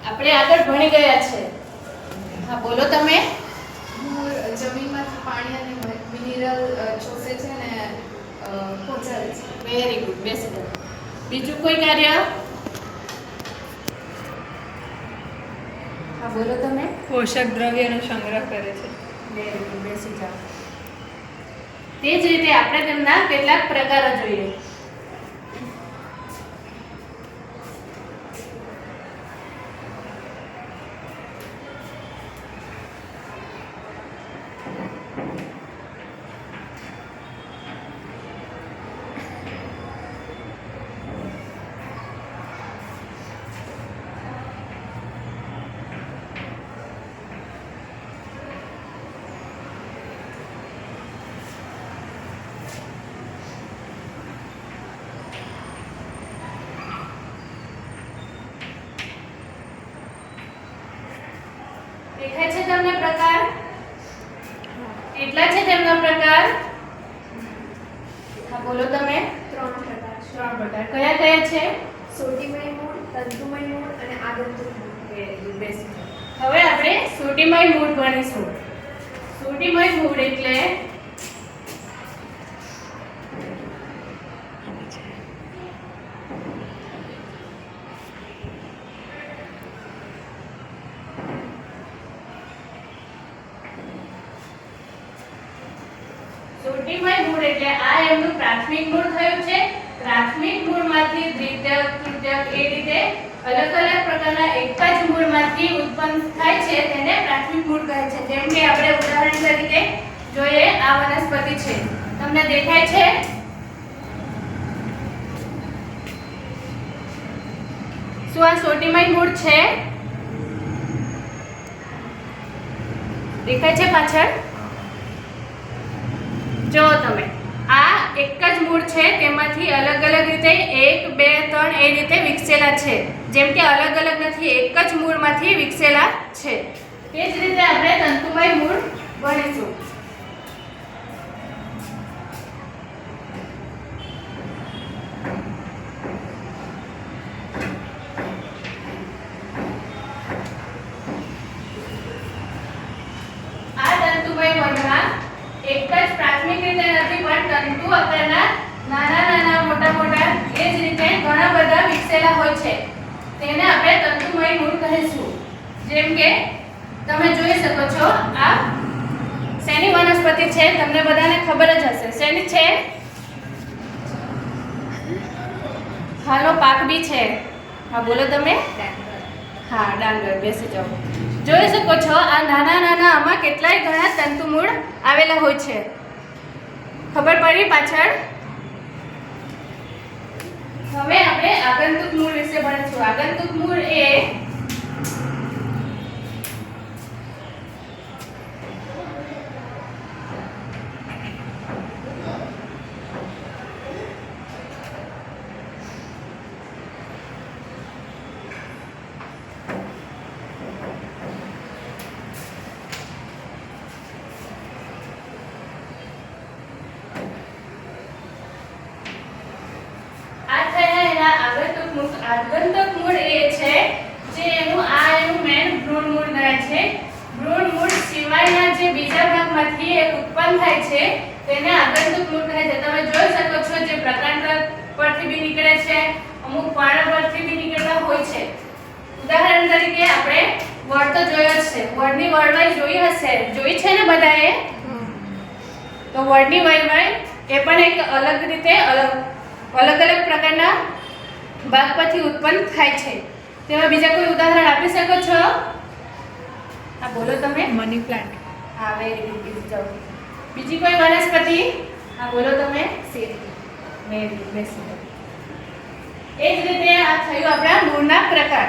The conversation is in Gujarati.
આપણે આગળ ભણી ગયા છે. હા બોલો તમે. જમીનમાંથી પાણી અને મિનરલ શોષે છે અને પહોંચાડે છે. વેરી ગુડ, બેસી જાઓ. બીજું કોઈ કાર્ય? હા બોલો તમે. પોષક દ્રવ્યનો સંગ્રહ કરે છે. વેરી ગુડ, બેસી જાઓ. તે જ રીતે આપણે તેમના કેટલાક પ્રકારો જોઈએ. દેખાય છે તમને પ્રકાર? કેટલા છે તેમના પ્રકાર? હા બોલો તમે. 3 પ્રકાર છે. 3 પ્રકાર. કયા કયા છે? સોટીમય મૂળ, તંતુમય મૂળ અને આગંતુક મૂળ. વેરી ગુડ, બેસી જાઓ. હવે આપણે સોટીમય મૂળ ભણીશું. સોટીમય મૂળ એટલે સોટીમય મૂળ એટલે આ એમનું પ્રાથમિક મૂળ થયું છે. પ્રાથમિક મૂળમાંથી દ્વિતીયક, તૃતીયક એ રીતે અલગ અલગ પ્રકારના એક જ મૂળમાંથી ઉત્પન્ન થાય છે તેને પ્રાથમિક મૂળ કહે છે. જેમ કે આપણે ઉદાહરણ તરીકે જોઈએ, આ વનસ્પતિ છે. તમને દેખાય છે? શું આ સોટીમય મૂળ છે? દેખાય છે પાછળ? જો તમે, આ એક જ મૂળ છે, તેમાંથી અલગ અલગ રીતે 1, 2, 3 એ રીતે વિકસેલા છે. જેમ કે અલગ અલગ નથી, એક જ મૂળમાંથી વિકસેલા છે. તે જ રીતે આપણે તંતુમય મૂળ ભણીશું. આ તંતુમય મૂળમાં એક જ પ્રાથમિક રીતે નથી, પણ તંતુ આકારના નાના નાના મોટા મોટા એ જ રીતે ઘણા બધા વિકસેલા હોય છે. તેને આપણે તંતુમય મૂળ કહીશું. જેમ કે તમે જોઈ શકો છો, આ શેની વનસ્પતિ છે? તમને બધાને ખબર જ હશે. શેની છે? હાલો, પાક બી છે. હા બોલો તમે. હા, ડાંગર. બેસી જાઓ. જોઈ શકો છો, આ નાના નાના આમાં કેટલાય ઘણા તંતુ મૂળ આવેલા હોય છે. ખબર પડી પાછળ? હવે આપણે આગંતુક મૂળ વિશે ભણીશું. આગંતુક મૂળ એ આગંતુક મૂળ એ છે જે એનું મેન ભ્રૂણ મૂળ ગણાય છે. ભ્રૂણ મૂળ સિવાયના જે બીજા ભાગમાંથી એક ઉત્પન્ન થાય છે તેને આગંતુક મૂળ કહે છે. તમે જોઈ શકો છો, જે પ્રકાંડ પરથી બી નીકળે છે, અમુક પાર્ણ પરથી બી નીકળતા હોય છે. ઉદાહરણ તરીકે આપણે વડ તો જોયો જ છે. વડની વળવાઈ જોઈ હશે, જોઈ છે ને બધાએ? તો વડની વળવાઈ એ પણ એક અલગ રીતે અલગ અલગ પ્રકારના ભાગ પરથી ઉત્પન્ન થાય છે. તેમાં બીજા કોઈ ઉદાહરણ આપી શકો છો? હા બોલો તમે. Money plant. હા, વેરી ગુડ. બીજી જાઓ. બીજી કોઈ વનસ્પતિ? હા બોલો તમે. શેરડી. Very good. બેસી જાઓ. એ જ રીતે આ થયું આપણા મૂળના પ્રકાર.